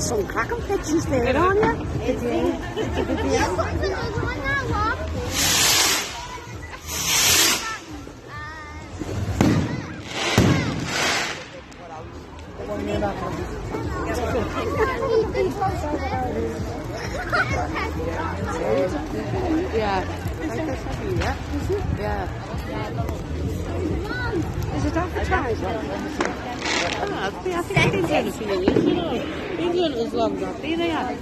some cracker pictures there, aren't you? Yeah. Yeah. Is it advertised? I think I've been doing it for years, you know. Been doing it as long as I've been here.